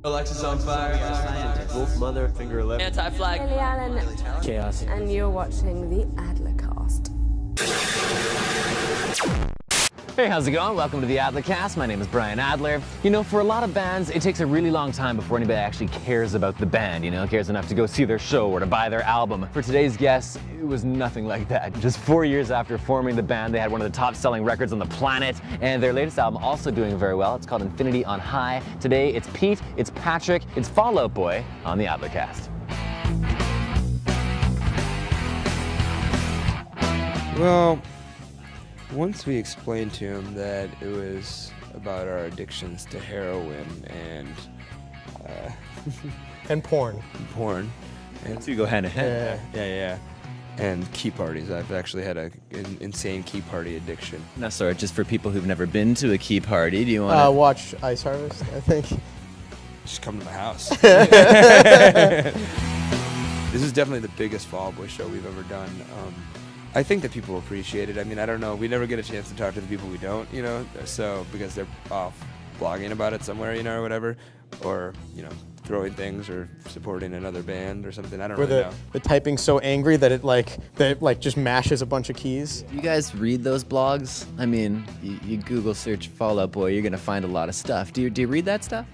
Alexis on fire. Wolf Mother, Finger 11. Anti-flag. Lily Allen. Chaos. And you're watching the Adler cast. Hey, how's it going? Welcome to the Adler cast. My name is Brian Adler. You know, for a lot of bands, it takes a really long time before anybody actually cares about the band, cares enough to go see their show or to buy their album. For today's guests, it was nothing like that. Just 4 years after forming the band, they had one of the top-selling records on the planet, and their latest album also doing very well. It's called Infinity on High. Today, it's Pete, it's Patrick, it's Fall Out Boy on the Adler cast. Well, once we explained to him that it was about our addictions to heroin and and porn. And So you go hand in hand. yeah. And key parties. I've actually had an insane key party addiction. Now, sorry, just for people who've never been to a key party, do you want to... Watch Ice Harvest, I think. Just come to my house. This is definitely the biggest Fall Out Boy show we've ever done. I think that people appreciate it. I mean, I don't know. We never get a chance to talk to the people we don't, so because they're off blogging about it somewhere, or whatever, or, throwing things or supporting another band or something. I don't really know. The typing's so angry that it just mashes a bunch of keys. You guys read those blogs? I mean, you Google search Fall Out Boy, you're going to find a lot of stuff. Do you read that stuff?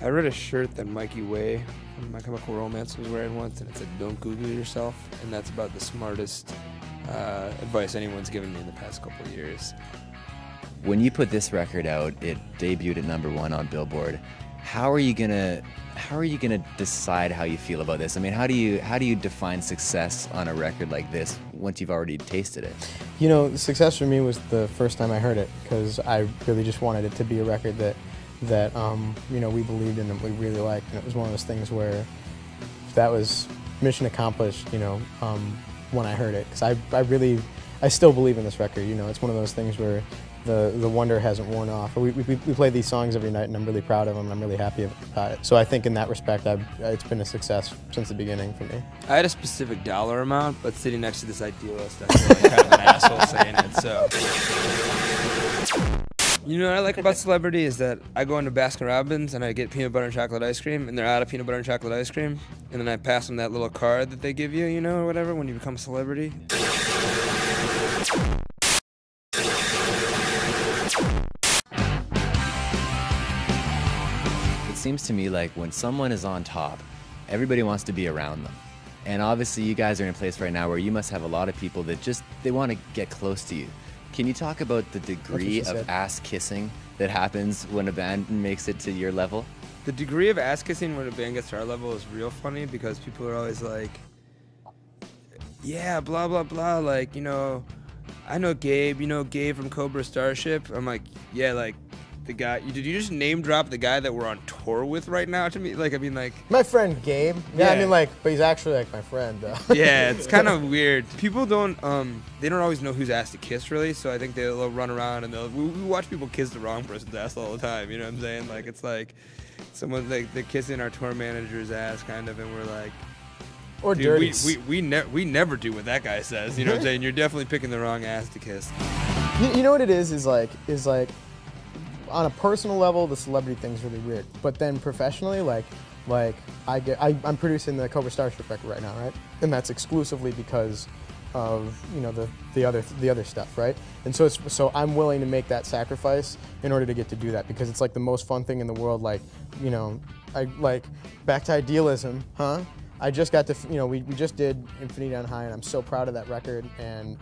I read a shirt that Mikey Way from My Chemical Romance was wearing once, and it said, "Don't Google yourself," and that's about the smartest advice anyone's given me in the past couple of years. When you put this record out, it debuted at #1 on Billboard. How are you gonna decide how you feel about this? I mean, how do you define success on a record like this once you've already tasted it? The success for me was the first time I heard it, because I really just wanted it to be a record that we believed in and we really liked, and it was one of those things where that was mission accomplished, when I heard it, because I still believe in this record. It's one of those things where the wonder hasn't worn off. We play these songs every night, and I'm really proud of them, and I'm really happy about it. So I think in that respect, it's been a success since the beginning for me. I had a specific dollar amount, but sitting next to this idealist, I feel like kind of an asshole saying it, so. What I like about celebrity is that I go into Baskin-Robbins and I get peanut butter and chocolate ice cream, and they're out of peanut butter and chocolate ice cream, and then I pass them that little card that they give you, or whatever, when you become a celebrity. It seems to me like when someone is on top, everybody wants to be around them. And obviously you guys are in a place right now where you must have a lot of people that they want to get close to you. Can you talk about the degree of ass kissing that happens when a band makes it to your level? The degree of ass kissing when a band gets to our level is real funny, because people are always like, yeah, blah, blah, blah, like, I know Gabe, Gabe from Cobra Starship. I'm like, yeah, like, the guy, did you just name drop the guy that we're on tour with right now to me? My friend Gabe. Yeah. But he's actually like my friend, though. Yeah, it's kind of weird. People don't, they don't always know who's ass to kiss, really, so I think they'll run around and we watch people kiss the wrong person's ass all the time, you know what I'm saying? Like, it's like, someone, like, they're kissing our tour manager's ass, kind of, and we're like, or dude, dirty. we never do what that guy says, you know what I'm saying? You're definitely picking the wrong ass to kiss. You know what it is like, on a personal level, the celebrity thing's really weird. But then professionally, I'm producing the Cobra Starship record right now, right? And that's exclusively because of the other stuff, right? And so I'm willing to make that sacrifice in order to get to do that, because it's like the most fun thing in the world. Back to idealism, huh? I just got to, we just did Infinity on High, and I'm so proud of that record, and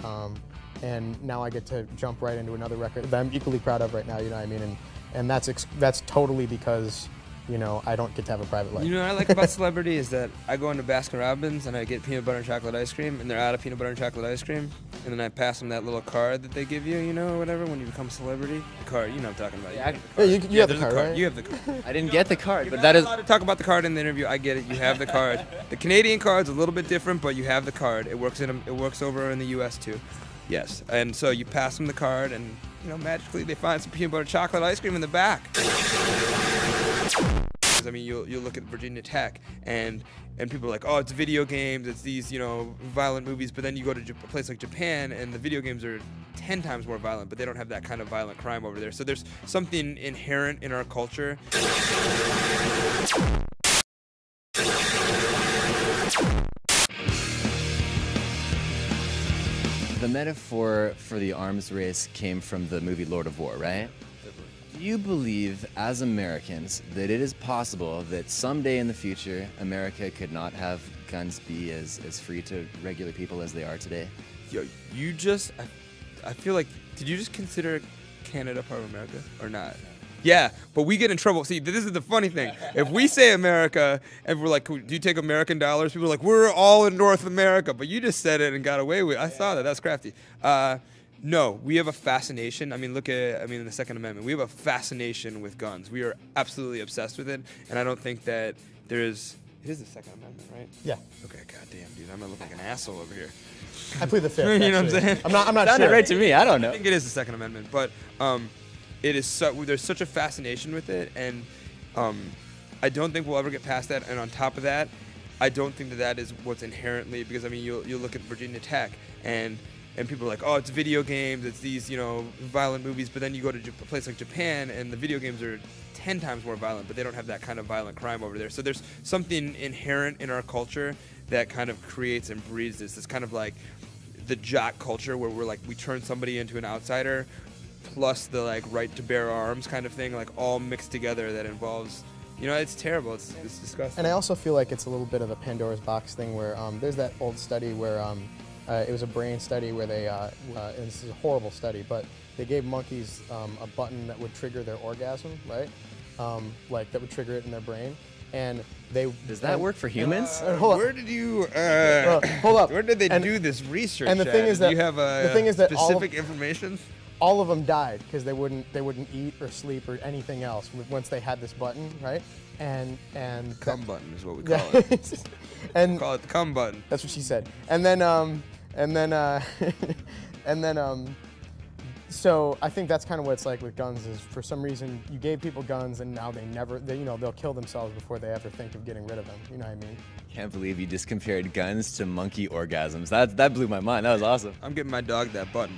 now I get to jump right into another record that I'm equally proud of right now, you know what I mean? And that's totally because, I don't get to have a private life. What I like about celebrity is that I go into Baskin-Robbins and I get peanut butter and chocolate ice cream, and they're out of peanut butter and chocolate ice cream, and then I pass them that little card that they give you, or whatever, when you become a celebrity. The card, you know what I'm talking about. You have the card, right? You have the card. I didn't get the card, You're but that is... not allowed to talk about the card in the interview. I get it. You have the card. The Canadian card's a little bit different, but you have the card. It works over in the U.S. too. Yes, and so you pass them the card, and magically they find some peanut butter chocolate ice cream in the back. I mean, you'll look at Virginia Tech, and people are like, oh, it's video games, it's these violent movies. But then you go to a place like Japan, and the video games are 10 times more violent, but they don't have that kind of violent crime over there. So there's something inherent in our culture. metaphor for the arms race came from the movie Lord of War, right? Do you believe, as Americans, that it is possible that someday in the future, America could not have guns be as free to regular people as they are today? Yo, I feel like, did you just consider Canada part of America or not? Yeah, but we get in trouble. See, this is the funny thing. If we say America and we're like, do you take American dollars? People are like, we're all in North America. But you just said it and got away with it. I saw that. That's crafty. No, we have a fascination. I mean, in the Second Amendment, we have a fascination with guns. We are absolutely obsessed with it. And I don't think that it is the Second Amendment, right? Yeah. Okay, goddamn, dude. I'm going to look like an asshole over here. I plead the fifth. You know what I'm saying? I'm not Sounded sure. right to me. I don't know. I think it is the Second Amendment, but it is there's such a fascination with it, and I don't think we'll ever get past that. And on top of that, I don't think that is what's inherently, because I mean, you'll look at Virginia Tech and people are like, oh, it's video games, it's these violent movies, but then you go to a place like Japan and the video games are 10 times more violent, but they don't have that kind of violent crime over there. So there's something inherent in our culture that kind of creates and breeds this kind of like the jock culture where we're like, we turn somebody into an outsider, plus the like right to bear arms kind of thing, like all mixed together that involves, it's terrible. It's disgusting. And I also feel like it's a little bit of a Pandora's box thing where there's that old study where it was a brain study where they, and this is a horrible study, but they gave monkeys a button that would trigger their orgasm, right? Like that would trigger it in their brain. And does that work for humans? Hold up. Where did you hold up. Where did they do this research? And the thing is that do you have specific information? All of them died because they wouldn't eat or sleep or anything else once they had this button, right? And cum button is what we call it. And we call it the cum button. That's what she said. And then so I think that's kind of what it's like with guns. Is for some reason you gave people guns and now they'll kill themselves before they ever think of getting rid of them. You know what I mean? Can't believe you just compared guns to monkey orgasms. That blew my mind. That was awesome. I'm giving my dog that button.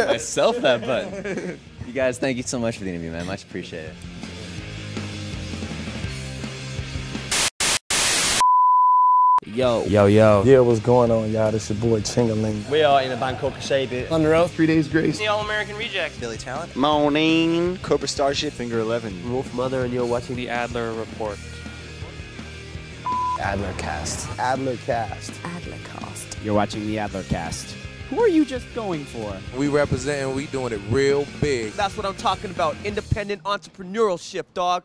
Myself that button. You guys, thank you so much for the interview, man. Much appreciated. Yo. Yeah, what's going on, y'all? This your boy Chingaling. We are in a band called Kasabi. Under Oath, 3 Days Grace. The All-American Rejects. Billy Talent. Morning. Cobra Starship. Finger 11. Wolf Mother, and you're watching The Adler Report. Adler Cast. Adler Cast. Adlercast. You're watching the Adler Cast. Who are you just going for? We representing, we doing it real big. That's what I'm talking about. Independent entrepreneurship, dog.